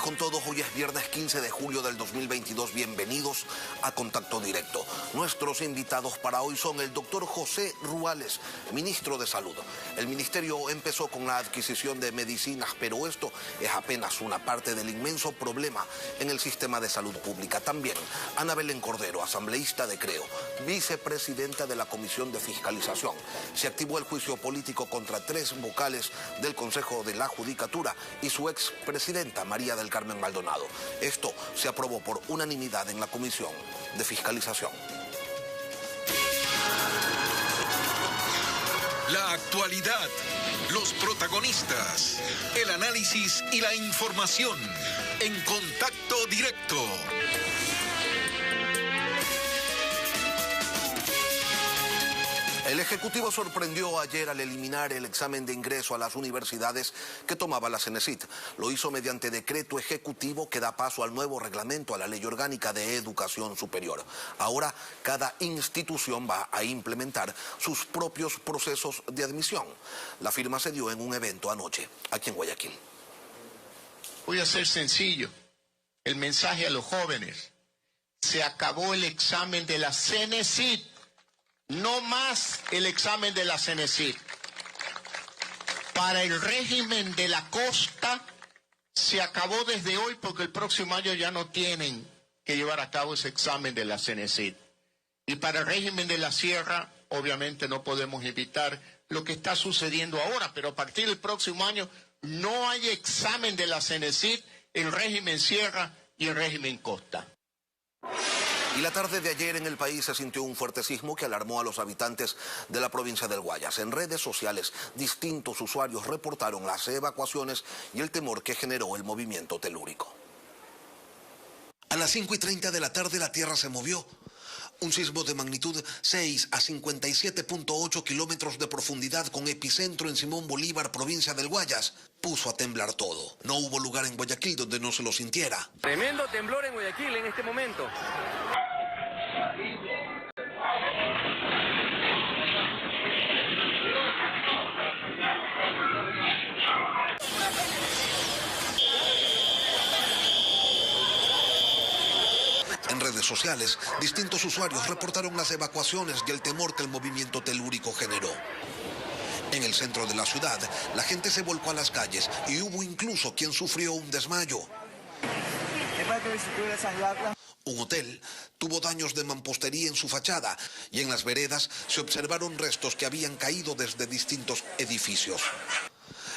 con todos, hoy es viernes 15 de julio del 2022. Bienvenidos a Contacto Directo. Nuestros invitados para hoy son el doctor José Ruales, ministro de Salud. El ministerio empezó con la adquisición de medicinas, pero esto es apenas una parte del inmenso problema en el sistema de salud pública. También Ana Belén Cordero, asambleísta de Creo, vicepresidenta de la Comisión de Fiscalización. Se activó el juicio político contra 3 vocales del Consejo de la Judicatura y su expresidenta María del Carmen Maldonado. Esto se aprobó por unanimidad en la Comisión de Fiscalización. La actualidad, los protagonistas, el análisis y la información en Contacto Directo. El Ejecutivo sorprendió ayer al eliminar el examen de ingreso a las universidades que tomaba la CENESID. Lo hizo mediante decreto ejecutivo que da paso al nuevo reglamento, a la Ley Orgánica de Educación Superior. Ahora, cada institución va a implementar sus propios procesos de admisión. La firma se dio en un evento anoche, aquí en Guayaquil. Voy a ser sencillo. El mensaje a los jóvenes. Se acabó el examen de la CENESID. No más el examen de la CENESID. Para el régimen de la costa se acabó desde hoy porque el próximo año ya no tienen que llevar a cabo ese examen de la CENESID. Y para el régimen de la sierra, obviamente no podemos evitar lo que está sucediendo ahora, pero a partir del próximo año no hay examen de la CENESID, el régimen sierra y el régimen costa. Y la tarde de ayer en el país se sintió un fuerte sismo que alarmó a los habitantes de la provincia del Guayas. En redes sociales, distintos usuarios reportaron las evacuaciones y el temor que generó el movimiento telúrico. A las 5:30 de la tarde la tierra se movió. Un sismo de magnitud 6 a 57.8 kilómetros de profundidad con epicentro en Simón Bolívar, provincia del Guayas, puso a temblar todo. No hubo lugar en Guayaquil donde no se lo sintiera. Tremendo temblor en Guayaquil en este momento. En redes sociales, distintos usuarios reportaron las evacuaciones y el temor que el movimiento telúrico generó. En el centro de la ciudad, la gente se volcó a las calles y hubo incluso quien sufrió un desmayo. Un hotel tuvo daños de mampostería en su fachada y en las veredas se observaron restos que habían caído desde distintos edificios.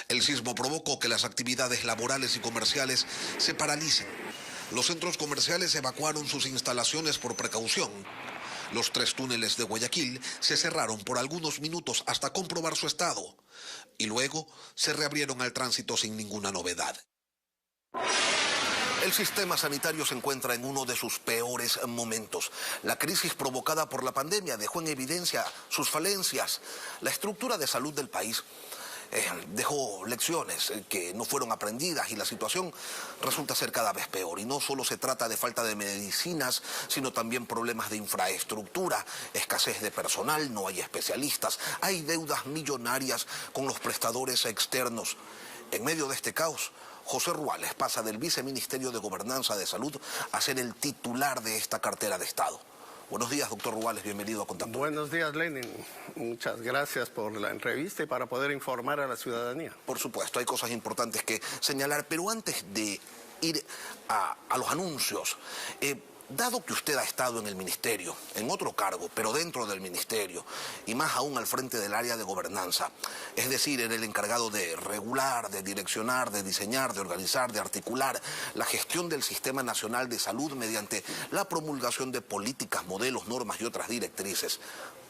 El sismo provocó que las actividades laborales y comerciales se paralicen. Los centros comerciales evacuaron sus instalaciones por precaución. Los 3 túneles de Guayaquil se cerraron por algunos minutos hasta comprobar su estado y luego se reabrieron al tránsito sin ninguna novedad. El sistema sanitario se encuentra en uno de sus peores momentos. La crisis provocada por la pandemia dejó en evidencia sus falencias. La estructura de salud del país dejó lecciones que no fueron aprendidas y la situación resulta ser cada vez peor. Y no solo se trata de falta de medicinas, sino también problemas de infraestructura, escasez de personal, no hay especialistas, hay deudas millonarias con los prestadores externos. En medio de este caos, José Ruales pasa del Viceministerio de Gobernanza de Salud a ser el titular de esta cartera de Estado. Buenos días, doctor Ruales, bienvenido a Contacto. Buenos días, Lenin. Muchas gracias por la entrevista y para poder informar a la ciudadanía. Por supuesto, hay cosas importantes que señalar, pero antes de ir a los anuncios, dado que usted ha estado en el ministerio, en otro cargo, pero dentro del ministerio, y más aún al frente del área de gobernanza, es decir, era el encargado de regular, de direccionar, de diseñar, de organizar, de articular la gestión del Sistema Nacional de Salud mediante la promulgación de políticas, modelos, normas y otras directrices.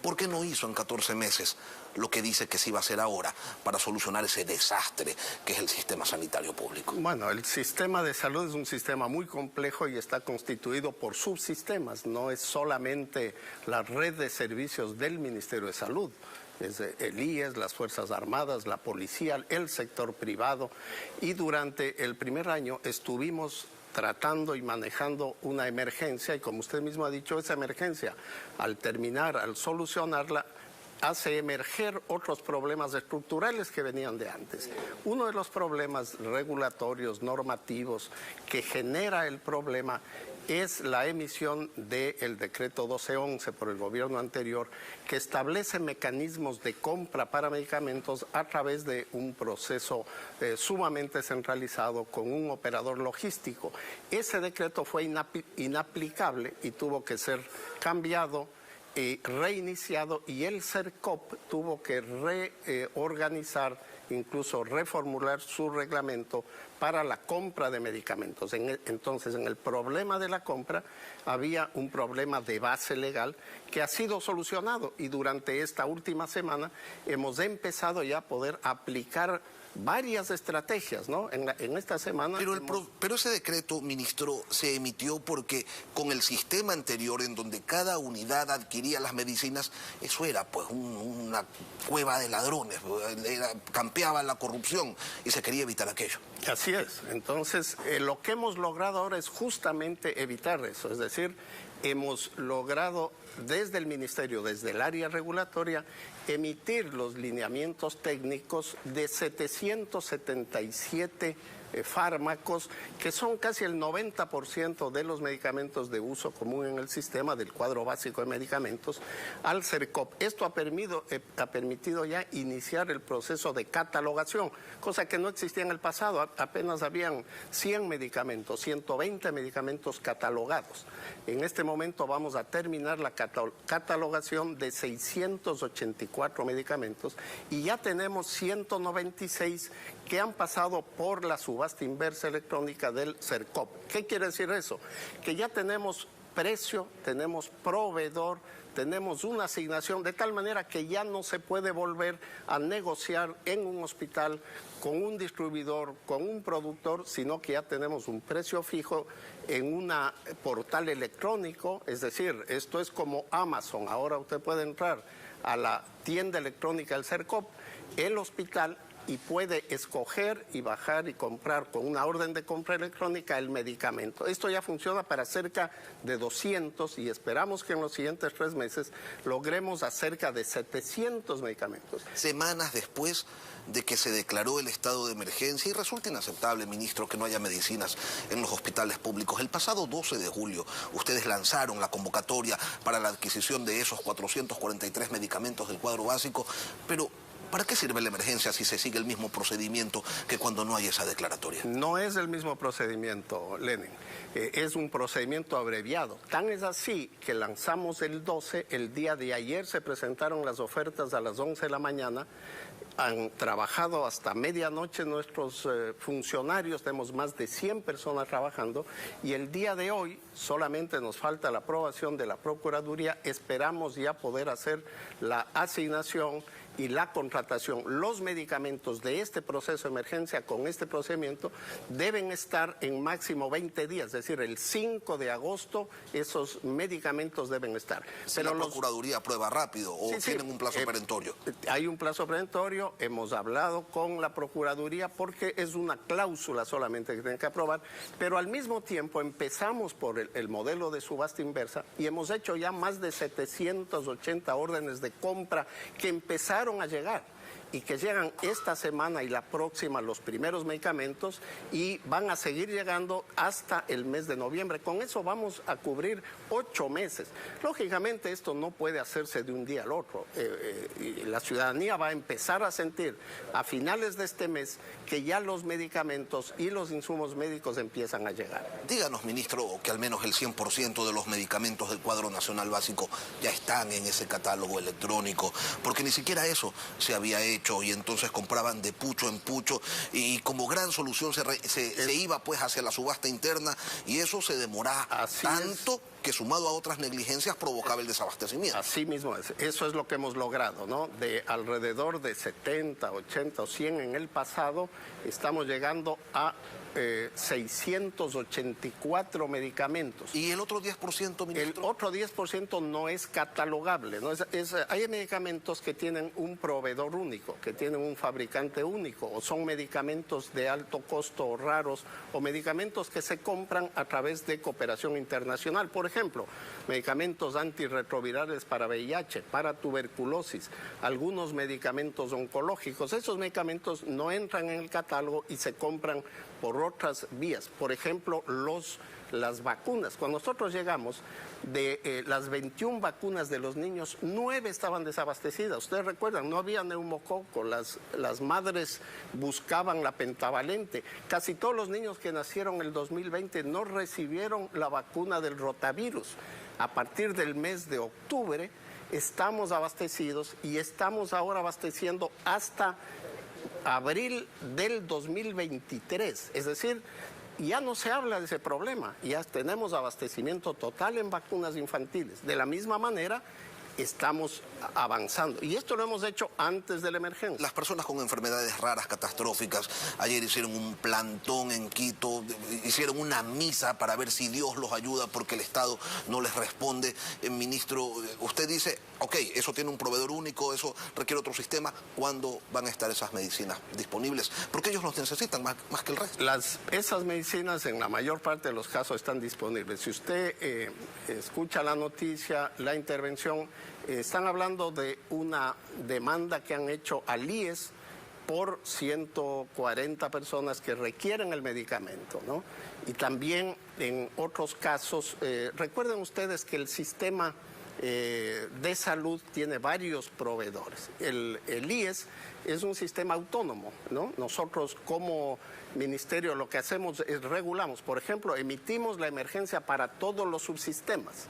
¿Por qué no hizo en 14 meses lo que dice que se iba a hacer ahora para solucionar ese desastre que es el sistema sanitario público? Bueno, el sistema de salud es un sistema muy complejo y está constituido por subsistemas. No es solamente la red de servicios del Ministerio de Salud. Es el IES, las Fuerzas Armadas, la policía, el sector privado. Y durante el primer año estuvimos tratando y manejando una emergencia y como usted mismo ha dicho, esa emergencia, al terminar, al solucionarla, hace emerger otros problemas estructurales que venían de antes. Uno de los problemas regulatorios, normativos, que genera el problema es la emisión del decreto 1211 por el gobierno anterior, que establece mecanismos de compra para medicamentos a través de un proceso sumamente centralizado con un operador logístico. Ese decreto fue inaplicable y tuvo que ser cambiado, reiniciado, y el CERCOP tuvo que reorganizar, incluso reformular su reglamento para la compra de medicamentos. Entonces, en el problema de la compra había un problema de base legal que ha sido solucionado, y durante esta última semana hemos empezado ya a poder aplicar varias estrategias, ¿no? En esta semana... Pero ese decreto, ministro, se emitió porque con el sistema anterior, en donde cada unidad adquiría las medicinas, eso era pues una cueva de ladrones, campeaba la corrupción y se quería evitar aquello. Así es. Entonces, lo que hemos logrado ahora es justamente evitar eso, es decir, hemos logrado desde el Ministerio, desde el área regulatoria, emitir los lineamientos técnicos de 777 fármacos, que son casi el 90% de los medicamentos de uso común en el sistema del cuadro básico de medicamentos, al CERCOP. Esto ha permitido ya iniciar el proceso de catalogación, cosa que no existía en el pasado. Apenas habían 100 medicamentos, 120 medicamentos catalogados. En este momento vamos a terminar la catalogación de 684 medicamentos y ya tenemos 196 que han pasado por la subasta inversa electrónica del CERCOP. ¿Qué quiere decir eso? Que ya tenemos precio, tenemos proveedor, tenemos una asignación, de tal manera que ya no se puede volver a negociar en un hospital con un distribuidor, con un productor, sino que ya tenemos un precio fijo en un portal electrónico. Es decir, esto es como Amazon. Ahora usted puede entrar a la tienda electrónica del CERCOP, el hospital, y puede escoger y bajar y comprar con una orden de compra electrónica el medicamento. Esto ya funciona para cerca de 200 y esperamos que en los siguientes 3 meses logremos a cerca de 700 medicamentos. Semanas después de que se declaró el estado de emergencia, y resulta inaceptable, ministro, que no haya medicinas en los hospitales públicos. El pasado 12 de julio ustedes lanzaron la convocatoria para la adquisición de esos 443 medicamentos del cuadro básico, pero ¿para qué sirve la emergencia si se sigue el mismo procedimiento que cuando no hay esa declaratoria? No es el mismo procedimiento, Lenin. Es un procedimiento abreviado. Tan es así que lanzamos el 12, el día de ayer se presentaron las ofertas a las 11 de la mañana. Han trabajado hasta medianoche nuestros funcionarios, tenemos más de 100 personas trabajando, y el día de hoy solamente nos falta la aprobación de la Procuraduría. Esperamos ya poder hacer la asignación y la contratación. Los medicamentos de este proceso de emergencia con este procedimiento deben estar en máximo 20 días, es decir, el 5 de agosto esos medicamentos deben estar. Pero ¿la Procuraduría aprueba rápido o tienen un plazo perentorio? Hay un plazo perentorio, hemos hablado con la Procuraduría porque es una cláusula solamente que tienen que aprobar, pero al mismo tiempo empezamos por el modelo de subasta inversa y hemos hecho ya más de 780 órdenes de compra que empezaron a llegar y que llegan esta semana y la próxima los primeros medicamentos, y van a seguir llegando hasta el mes de noviembre. Con eso vamos a cubrir 8 meses. Lógicamente esto no puede hacerse de un día al otro. La ciudadanía va a empezar a sentir a finales de este mes que ya los medicamentos y los insumos médicos empiezan a llegar. Díganos, ministro, que al menos el 100% de los medicamentos del cuadro nacional básico ya están en ese catálogo electrónico, porque ni siquiera eso se había hecho, y entonces compraban de pucho en pucho, y como gran solución se iba pues hacia la subasta interna, y eso se demoraba tanto que, sumado a otras negligencias, provocaba el desabastecimiento. Así mismo es. Eso es lo que hemos logrado, ¿no? De alrededor de 70, 80 o 100 en el pasado, estamos llegando a 684 medicamentos. ¿Y el otro 10%, ministro? El otro 10% no es catalogable, ¿no? Hay medicamentos que tienen un proveedor único, que tienen un fabricante único, o son medicamentos de alto costo o raros, o medicamentos que se compran a través de cooperación internacional. Por ejemplo, medicamentos antirretrovirales para VIH, para tuberculosis, algunos medicamentos oncológicos. Esos medicamentos no entran en el catálogo y se compran por otras vías. Por ejemplo, las vacunas. Cuando nosotros llegamos, de las 21 vacunas de los niños, 9 estaban desabastecidas. Ustedes recuerdan, no había neumococo, las madres buscaban la pentavalente. Casi todos los niños que nacieron en el 2020 no recibieron la vacuna del rotavirus. A partir del mes de octubre estamos abastecidos y estamos ahora abasteciendo hasta abril del 2023, es decir, ya no se habla de ese problema, ya tenemos abastecimiento total en vacunas infantiles. De la misma manera, estamos avanzando. Y esto lo hemos hecho antes de la emergencia. Las personas con enfermedades raras, catastróficas, ayer hicieron un plantón en Quito, hicieron una misa para ver si Dios los ayuda porque el Estado no les responde. Ministro, usted dice, ok, eso tiene un proveedor único, eso requiere otro sistema. ¿Cuándo van a estar esas medicinas disponibles? Porque ellos los necesitan más que el resto. Esas medicinas en la mayor parte de los casos están disponibles. Si usted escucha la noticia, la intervención, están hablando de una demanda que han hecho al IES por 140 personas que requieren el medicamento, ¿no? Y también en otros casos, recuerden ustedes que el sistema de salud tiene varios proveedores. El IES es un sistema autónomo, ¿no? Nosotros como ministerio lo que hacemos es regulamos. Por ejemplo, emitimos la emergencia para todos los subsistemas.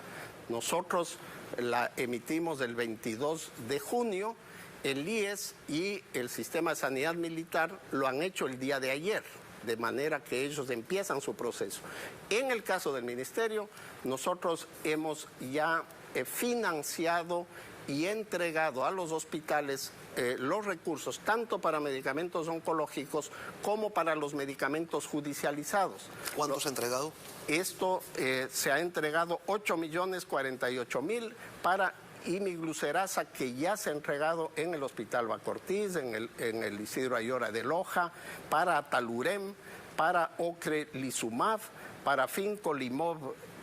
Nosotros la emitimos el 22 de junio, el IES y el Sistema de Sanidad Militar lo han hecho el día de ayer, de manera que ellos empiezan su proceso. En el caso del ministerio, nosotros hemos ya financiado y entregado a los hospitales los recursos, tanto para medicamentos oncológicos como para los medicamentos judicializados. ¿Cuánto se ha entregado? Esto se ha entregado 8.048.000 para imiglucerasa, que ya se ha entregado en el Hospital Bacortiz, en el Isidro Ayora de Loja, para Atalurem, para Ocrelizumab, para Fincolimab,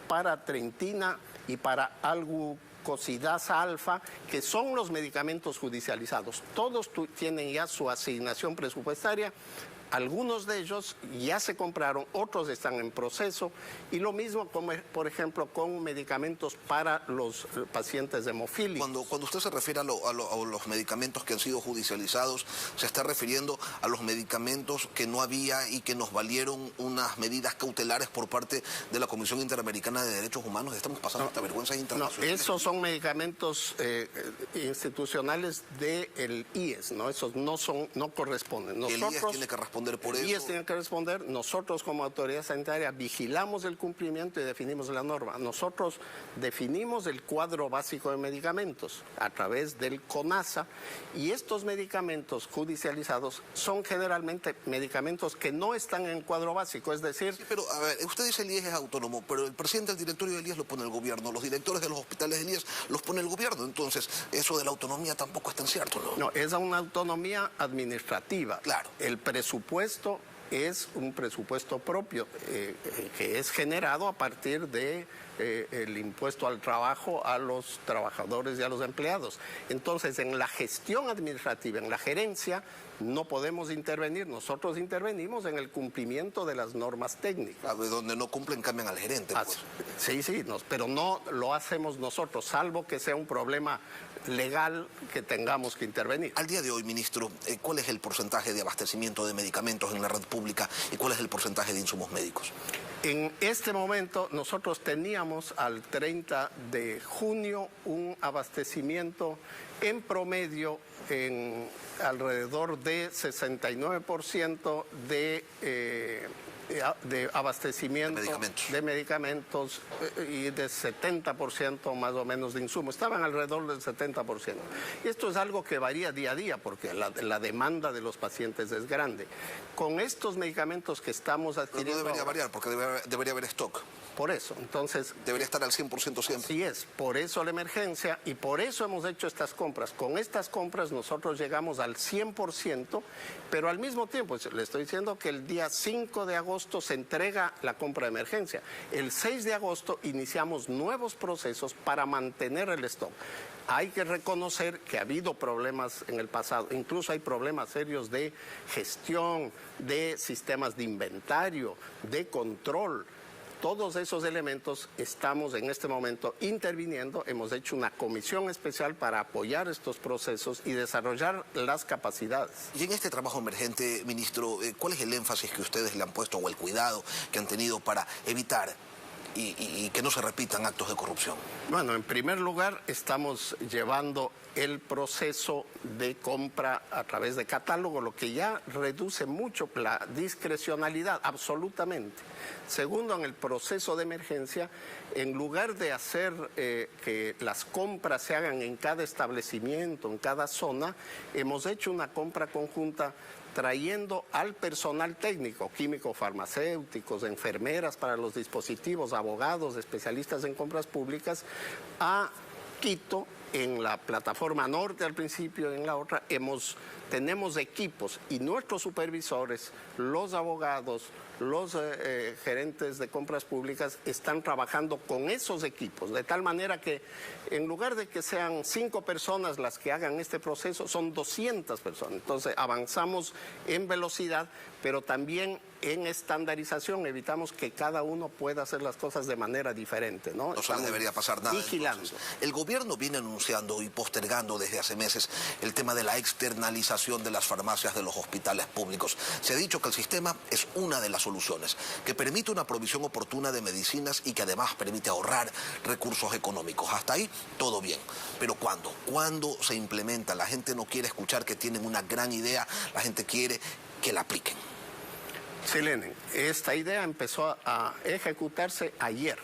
para Trentina y para Algucosidasa alfa, que son los medicamentos judicializados. Todos tienen ya su asignación presupuestaria. Algunos de ellos ya se compraron, otros están en proceso, y lo mismo, como, por ejemplo, con medicamentos para los pacientes de hemofilia. Cuando usted se refiere a los medicamentos que han sido judicializados, ¿se está refiriendo a los medicamentos que no había y que nos valieron unas medidas cautelares por parte de la Comisión Interamericana de Derechos Humanos? Estamos pasando esta vergüenza internacional. No, esos son medicamentos institucionales del IES, ¿no? Esos no corresponden. Nosotros, el IES tiene que responder por eso. El IES tiene que responder. Nosotros como autoridad sanitaria vigilamos el cumplimiento y definimos la norma. Nosotros definimos el cuadro básico de medicamentos a través del CONASA, y estos medicamentos judicializados son generalmente medicamentos que no están en el cuadro básico, es decir... Sí, pero a ver, usted dice el IES es autónomo, pero el presidente del directorio del IES lo pone el gobierno, los directores de los hospitales del IES los pone el gobierno, entonces eso de la autonomía tampoco es tan cierto, ¿no? No, es una autonomía administrativa. Claro. El presupuesto es un presupuesto propio que es generado a partir de el impuesto al trabajo a los trabajadores y a los empleados. Entonces, en la gestión administrativa, en la gerencia, no podemos intervenir. Nosotros intervenimos en el cumplimiento de las normas técnicas. Donde no cumplen, cambian al gerente. Pues. Sí, pero no lo hacemos nosotros, salvo que sea un problema legal que tengamos que intervenir. Al día de hoy, ministro, ¿cuál es el porcentaje de abastecimiento de medicamentos en la red pública y cuál es el porcentaje de insumos médicos? En este momento nosotros teníamos al 30 de junio un abastecimiento en promedio en alrededor de 69% de de abastecimiento de medicamentos y de 70% más o menos de insumos. Estaban alrededor del 70%. Y esto es algo que varía día a día porque la demanda de los pacientes es grande. Con estos medicamentos que estamos adquiriendo... Pero no debería variar porque debería haber stock. Por eso, entonces... Debería estar al 100% siempre. Así es, por eso la emergencia y por eso hemos hecho estas compras. Con estas compras nosotros llegamos al 100%, pero al mismo tiempo, le estoy diciendo que el día 5 de agosto se entrega la compra de emergencia. El 6 de agosto iniciamos nuevos procesos para mantener el stock. Hay que reconocer que ha habido problemas en el pasado, incluso hay problemas serios de gestión, de sistemas de inventario, de control. Todos esos elementos estamos en este momento interviniendo. Hemos hecho una comisión especial para apoyar estos procesos y desarrollar las capacidades. Y en este trabajo emergente, ministro, ¿cuál es el énfasis que ustedes le han puesto o el cuidado que han tenido para evitar y que no se repitan actos de corrupción? Bueno, en primer lugar, estamos llevando el proceso de compra a través de catálogo, lo que ya reduce mucho la discrecionalidad, absolutamente. Segundo, en el proceso de emergencia, en lugar de hacer que las compras se hagan en cada establecimiento, en cada zona, hemos hecho una compra conjunta trayendo al personal técnico, químicos, farmacéuticos, enfermeras para los dispositivos, abogados, especialistas en compras públicas, a Quito, en la plataforma norte al principio, en la otra, tenemos equipos y nuestros supervisores, los abogados, los gerentes de compras públicas están trabajando con esos equipos, de tal manera que en lugar de que sean 5 personas las que hagan este proceso, son 200 personas. Entonces avanzamos en velocidad, pero también en estandarización, evitamos que cada uno pueda hacer las cosas de manera diferente, ¿no? No se les debería pasar nada. Vigilando. Entonces, el gobierno viene anunciando y postergando desde hace meses el tema de la externalización de las farmacias de los hospitales públicos. Se ha dicho que el sistema es una de las soluciones, que permite una provisión oportuna de medicinas y que además permite ahorrar recursos económicos. Hasta ahí todo bien. Pero ¿cuándo? ¿Cuándo se implementa? La gente no quiere escuchar que tienen una gran idea, la gente quiere que la apliquen. Sí, Lenin, esta idea empezó a ejecutarse ayer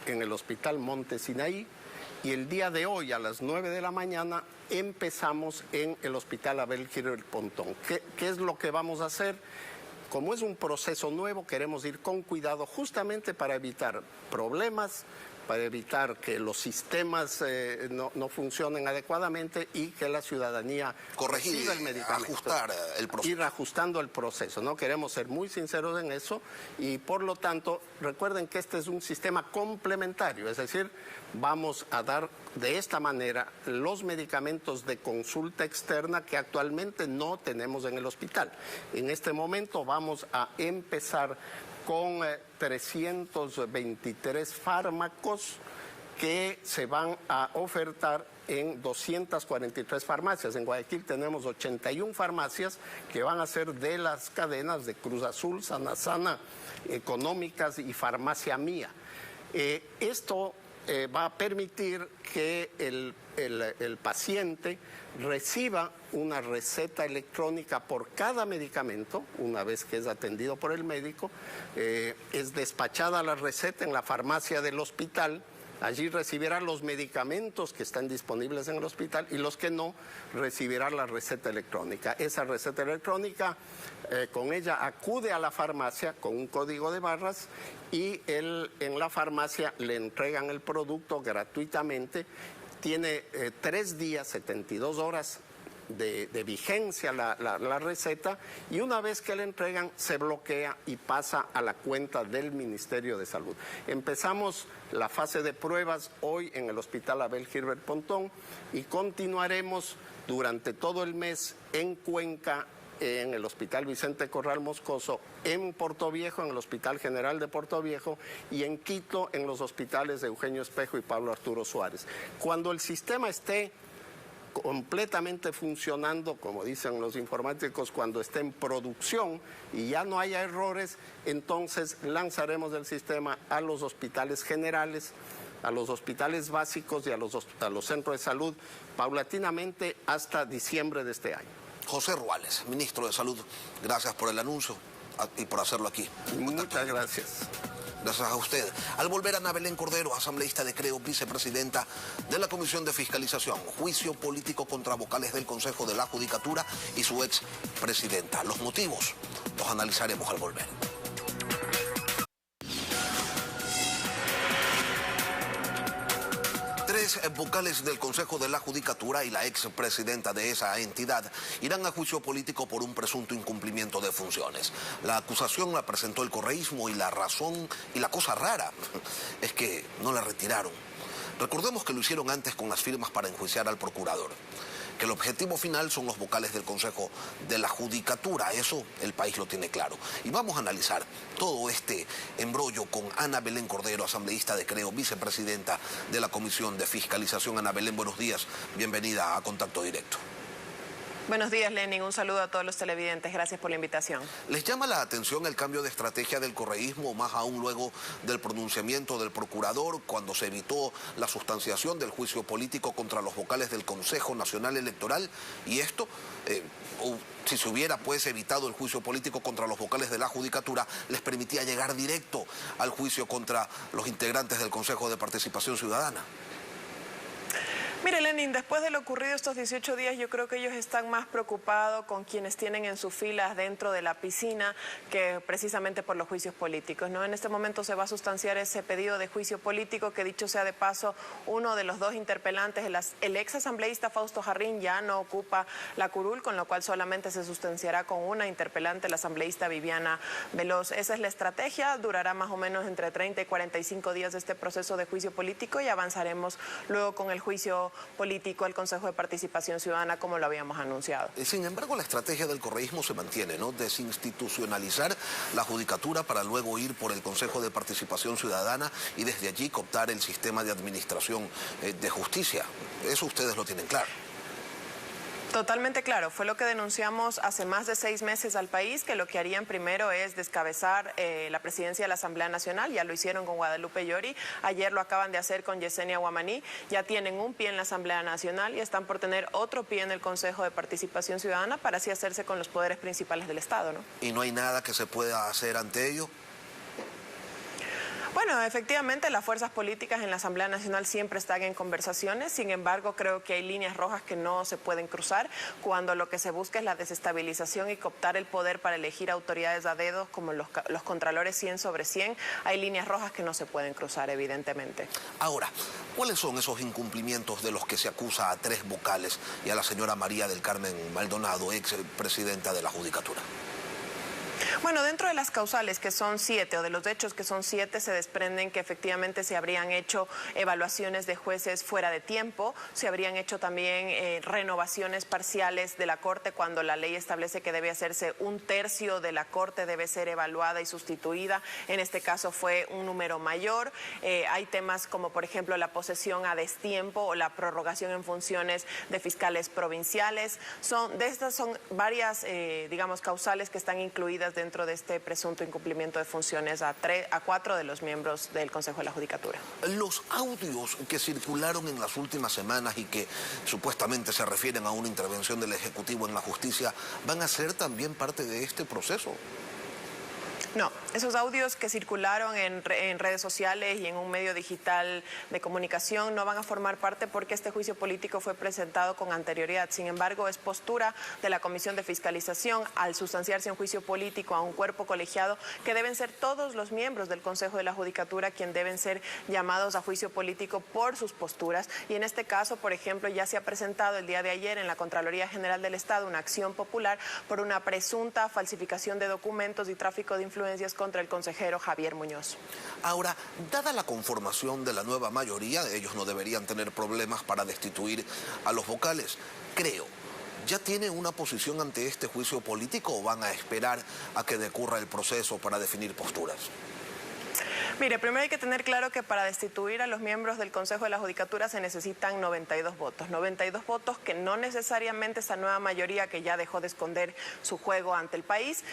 en el Hospital Monte Sinaí y el día de hoy a las 9 de la mañana empezamos en el Hospital Abel Gilbert Pontón. ¿Qué es lo que vamos a hacer? Como es un proceso nuevo, queremos ir con cuidado justamente para evitar problemas, para evitar que los sistemas no funcionen adecuadamente y que la ciudadanía corregir el medicamento, ajustar el proceso. Ir ajustando el proceso, ¿no? Queremos ser muy sinceros en eso y por lo tanto recuerden que este es un sistema complementario, es decir, vamos a dar de esta manera los medicamentos de consulta externa que actualmente no tenemos en el hospital. En este momento vamos a empezar con 323 fármacos que se van a ofertar en 243 farmacias. En Guayaquil tenemos 81 farmacias que van a ser de las cadenas de Cruz Azul, Sana, Económicas y Farmacia Mía. Esto va a permitir que el paciente reciba una receta electrónica por cada medicamento, una vez que es atendido por el médico, es despachada la receta en la farmacia del hospital, allí recibirá los medicamentos que están disponibles en el hospital y los que no, recibirá la receta electrónica. Esa receta electrónica, con ella acude a la farmacia con un código de barras y en la farmacia le entregan el producto gratuitamente. Tiene 3 días, 72 horas de vigencia la receta y una vez que le entregan se bloquea y pasa a la cuenta del Ministerio de Salud. Empezamos la fase de pruebas hoy en el Hospital Abel Gilbert Pontón y continuaremos durante todo el mes en Cuenca, en el Hospital Vicente Corral Moscoso, en Portoviejo, en el Hospital General de Portoviejo y en Quito, en los hospitales de Eugenio Espejo y Pablo Arturo Suárez. Cuando el sistema esté completamente funcionando, como dicen los informáticos, cuando esté en producción y ya no haya errores, entonces lanzaremos el sistema a los hospitales generales, a los hospitales básicos y a los centros de salud paulatinamente hasta diciembre de este año. José Ruales, ministro de Salud, gracias por el anuncio y por hacerlo aquí. Muchas gracias. Gracias a usted. Al volver, Ana Belén Cordero, asambleísta de Creo, vicepresidenta de la Comisión de Fiscalización, juicio político contra vocales del Consejo de la Judicatura y su expresidenta. Los motivos los analizaremos al volver. Tres vocales del Consejo de la Judicatura y la expresidenta de esa entidad irán a juicio político por un presunto incumplimiento de funciones. La acusación la presentó el correísmo y la razón y la cosa rara es que no la retiraron. Recordemos que lo hicieron antes con las firmas para enjuiciar al procurador, que el objetivo final son los vocales del Consejo de la Judicatura. Eso el país lo tiene claro. Y vamos a analizar todo este embrollo con Ana Belén Cordero, asambleísta de Creo, vicepresidenta de la Comisión de Fiscalización. Ana Belén, buenos días. Bienvenida a Contacto Directo. Buenos días, Lenin. Un saludo a todos los televidentes. Gracias por la invitación. ¿Les llama la atención el cambio de estrategia del correísmo, más aún luego del pronunciamiento del procurador, cuando se evitó la sustanciación del juicio político contra los vocales del Consejo Nacional Electoral? Y esto, si se hubiera pues evitado el juicio político contra los vocales de la Judicatura, les permitía llegar directo al juicio contra los integrantes del Consejo de Participación Ciudadana. Mire, Lenin, después de lo ocurrido estos 18 días, yo creo que ellos están más preocupados con quienes tienen en sus filas dentro de la piscina que precisamente por los juicios políticos, ¿no? En este momento se va a sustanciar ese pedido de juicio político que, dicho sea de paso, uno de los dos interpelantes, el ex asambleísta Fausto Jarrín, ya no ocupa la curul, con lo cual solamente se sustanciará con una interpelante, la asambleísta Viviana Veloz. Esa es la estrategia, durará más o menos entre 30 y 45 días este proceso de juicio político y avanzaremos luego con el juicio político al Consejo de Participación Ciudadana, como lo habíamos anunciado. Sin embargo, la estrategia del correísmo se mantiene, ¿no? Desinstitucionalizar la judicatura para luego ir por el Consejo de Participación Ciudadana y desde allí cooptar el sistema de administración de justicia. Eso ustedes lo tienen claro. Totalmente claro, fue lo que denunciamos hace más de 6 meses al país, que lo que harían primero es descabezar la presidencia de la Asamblea Nacional. Ya lo hicieron con Guadalupe Llori, ayer lo acaban de hacer con Yesenia Guamaní, ya tienen un pie en la Asamblea Nacional y están por tener otro pie en el Consejo de Participación Ciudadana para así hacerse con los poderes principales del Estado, ¿no? ¿Y no hay nada que se pueda hacer ante ello? Bueno, efectivamente las fuerzas políticas en la Asamblea Nacional siempre están en conversaciones, sin embargo creo que hay líneas rojas que no se pueden cruzar cuando lo que se busca es la desestabilización y cooptar el poder para elegir autoridades a dedos como los contralores 100 sobre 100, hay líneas rojas que no se pueden cruzar evidentemente. Ahora, ¿cuáles son esos incumplimientos de los que se acusa a 3 vocales y a la señora María del Carmen Maldonado, ex presidenta de la Judicatura? Bueno, dentro de las causales, que son 7, o de los hechos que son 7, se desprenden que efectivamente se habrían hecho evaluaciones de jueces fuera de tiempo, se habrían hecho también renovaciones parciales de la Corte cuando la ley establece que debe hacerse 1/3 de la Corte, debe ser evaluada y sustituida. En este caso fue un número mayor. Hay temas como, por ejemplo, la posesión a destiempo o la prorrogación en funciones de fiscales provinciales. Estas son varias, digamos, causales que están incluidas dentro de este presunto incumplimiento de funciones a 4 de los miembros del Consejo de la Judicatura. Los audios que circularon en las últimas semanas y que supuestamente se refieren a una intervención del Ejecutivo en la justicia, ¿van a ser también parte de este proceso? No, esos audios que circularon en redes sociales y en un medio digital de comunicación no van a formar parte porque este juicio político fue presentado con anterioridad. Sin embargo, es postura de la Comisión de Fiscalización al sustanciarse un juicio político a un cuerpo colegiado que deben ser todos los miembros del Consejo de la Judicatura quienes deben ser llamados a juicio político por sus posturas. Y en este caso, por ejemplo, ya se ha presentado el día de ayer en la Contraloría General del Estado una acción popular por una presunta falsificación de documentos y tráfico de influencias contra el consejero Javier Muñoz. Ahora, dada la conformación de la nueva mayoría, ellos no deberían tener problemas para destituir a los vocales. Creo, ¿ya tiene una posición ante este juicio político o van a esperar a que decurra el proceso para definir posturas? Mire, primero hay que tener claro que para destituir a los miembros del Consejo de la Judicatura se necesitan 92 votos. 92 votos que no necesariamente esa nueva mayoría que ya dejó de esconder su juego ante el país,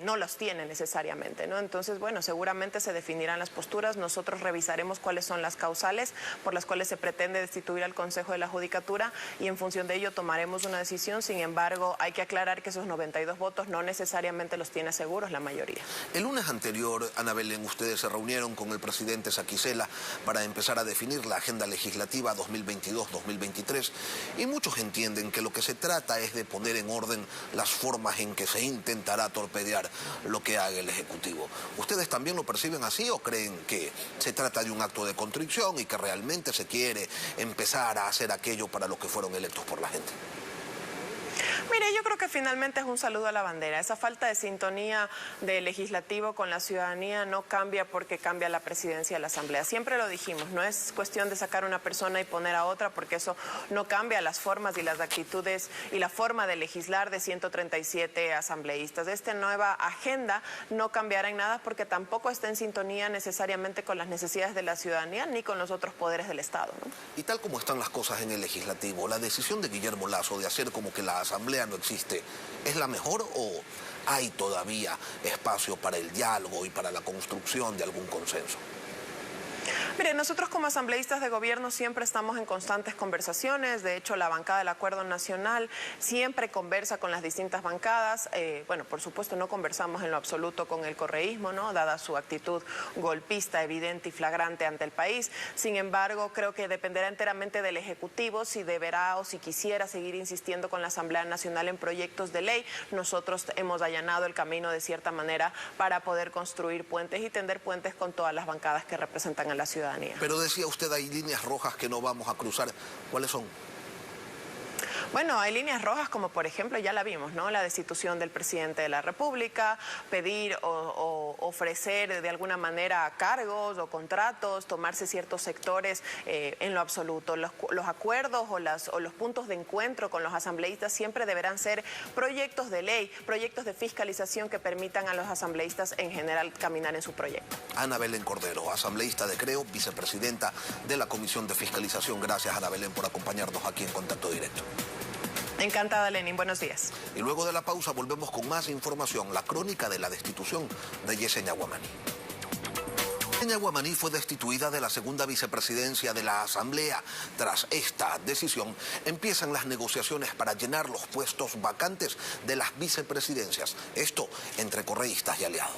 no los tiene necesariamente, ¿no? Entonces, bueno, seguramente se definirán las posturas. Nosotros revisaremos cuáles son las causales por las cuales se pretende destituir al Consejo de la Judicatura y en función de ello tomaremos una decisión. Sin embargo, hay que aclarar que esos 92 votos no necesariamente los tiene seguros la mayoría. El lunes anterior, Ana Belén, ustedes se reunieron con el presidente Saquicela para empezar a definir la agenda legislativa 2022-2023 y muchos entienden que lo que se trata es de poner en orden las formas en que se intentará torpedear lo que haga el Ejecutivo. ¿Ustedes también lo perciben así o creen que se trata de un acto de contrición y que realmente se quiere empezar a hacer aquello para lo que fueron electos por la gente? Mire, yo creo que finalmente es un saludo a la bandera. Esa falta de sintonía del legislativo con la ciudadanía no cambia porque cambia la presidencia de la Asamblea. Siempre lo dijimos, no es cuestión de sacar una persona y poner a otra porque eso no cambia las formas y las actitudes y la forma de legislar de 137 asambleístas. Esta nueva agenda no cambiará en nada porque tampoco está en sintonía necesariamente con las necesidades de la ciudadanía ni con los otros poderes del Estado, ¿no? Y tal como están las cosas en el legislativo, la decisión de Guillermo Lasso de hacer como que la Asamblea no existe, ¿es la mejor o hay todavía espacio para el diálogo y para la construcción de algún consenso? Mire, nosotros como asambleístas de gobierno siempre estamos en constantes conversaciones. De hecho, la bancada del Acuerdo Nacional siempre conversa con las distintas bancadas. Bueno, por supuesto no conversamos en lo absoluto con el correísmo, ¿no? Dada su actitud golpista, evidente y flagrante ante el país. Sin embargo, creo que dependerá enteramente del Ejecutivo si deberá o si quisiera seguir insistiendo con la Asamblea Nacional en proyectos de ley. Nosotros hemos allanado el camino de cierta manera para poder construir puentes y tender puentes con todas las bancadas que representan a la ciudadanía. Pero decía usted, hay líneas rojas que no vamos a cruzar. ¿Cuáles son? Bueno, hay líneas rojas como por ejemplo, ya la vimos, ¿no? La destitución del presidente de la República, pedir o ofrecer de alguna manera cargos o contratos, tomarse ciertos sectores en lo absoluto. Los acuerdos o los puntos de encuentro con los asambleístas siempre deberán ser proyectos de ley, proyectos de fiscalización que permitan a los asambleístas en general caminar en su proyecto. Ana Belén Cordero, asambleísta de Creo, vicepresidenta de la Comisión de Fiscalización. Gracias, Ana Belén, por acompañarnos aquí en Contacto Directo. Encantada, Lenin. Buenos días. Y luego de la pausa volvemos con más información, la crónica de la destitución de Yesenia Guamaní. Yesenia Guamaní fue destituida de la segunda vicepresidencia de la Asamblea. Tras esta decisión, empiezan las negociaciones para llenar los puestos vacantes de las vicepresidencias. Esto entre correístas y aliados.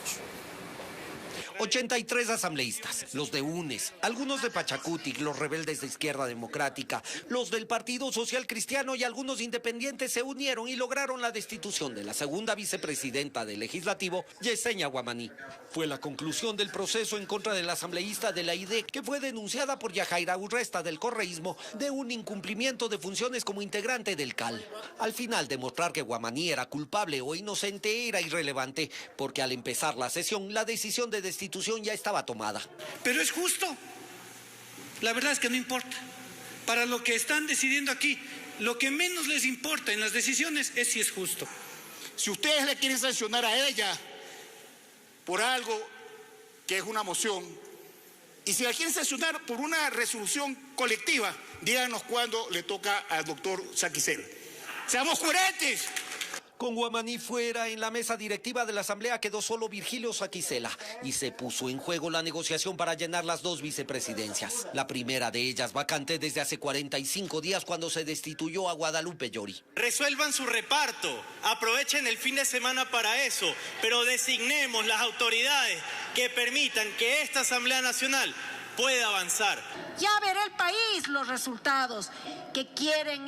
83 asambleístas, los de UNES, algunos de Pachacutic, los rebeldes de Izquierda Democrática, los del Partido Social Cristiano y algunos independientes se unieron y lograron la destitución de la segunda vicepresidenta del Legislativo, Yesenia Guamaní. Fue la conclusión del proceso en contra del asambleísta de la IDEC, que fue denunciada por Yajaira Urresta del correísmo de un incumplimiento de funciones como integrante del CAL. Al final, demostrar que Guamaní era culpable o inocente era irrelevante, porque al empezar la sesión, la decisión de destitución ya estaba tomada. Pero es justo. La verdad es que no importa. Para lo que están decidiendo aquí, lo que menos les importa en las decisiones es si es justo. Si ustedes le quieren sancionar a ella por algo que es una moción, y si la quieren sancionar por una resolución colectiva, díganos cuándo le toca al doctor Saquicela. ¡Seamos coherentes! Con Guamaní fuera, en la mesa directiva de la Asamblea quedó solo Virgilio Saquicela y se puso en juego la negociación para llenar las dos vicepresidencias. La primera de ellas vacante desde hace 45 días cuando se destituyó a Guadalupe Llori. Resuelvan su reparto, aprovechen el fin de semana para eso, pero designemos las autoridades que permitan que esta Asamblea Nacional pueda avanzar. Ya verá el país los resultados que quieren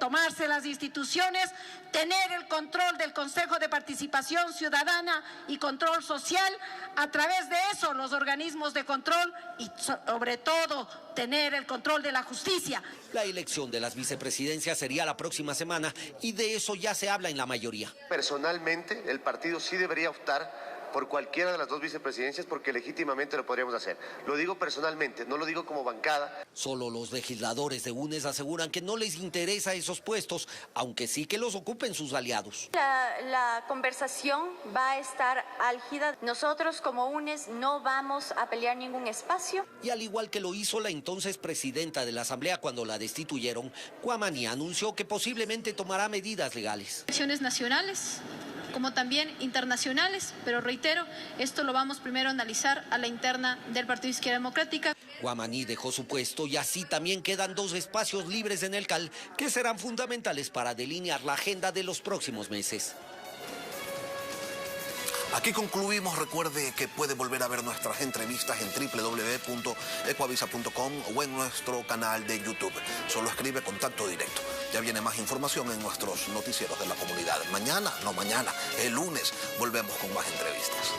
tomarse las instituciones, tener el control del Consejo de Participación Ciudadana y Control Social, a través de eso los organismos de control y sobre todo tener el control de la justicia. La elección de las vicepresidencias sería la próxima semana y de eso ya se habla en la mayoría. Personalmente, el partido sí debería optar por cualquiera de las dos vicepresidencias porque legítimamente lo podríamos hacer. Lo digo personalmente, no lo digo como bancada. Solo los legisladores de UNES aseguran que no les interesa esos puestos, aunque sí que los ocupen sus aliados. La conversación va a estar álgida. Nosotros como UNES no vamos a pelear ningún espacio. Y al igual que lo hizo la entonces presidenta de la Asamblea cuando la destituyeron, Guamaní anunció que posiblemente tomará medidas legales. Acciones nacionales, como también internacionales, pero reitero, esto lo vamos primero a analizar a la interna del Partido Izquierda Democrática. Guamaní dejó su puesto y así también quedan 2 espacios libres en el CAL que serán fundamentales para delinear la agenda de los próximos meses. Aquí concluimos. Recuerde que puede volver a ver nuestras entrevistas en www.ecuavisa.com o en nuestro canal de YouTube. Solo escribe Contacto Directo. Ya viene más información en nuestros noticieros de la comunidad. Mañana, el lunes, volvemos con más entrevistas.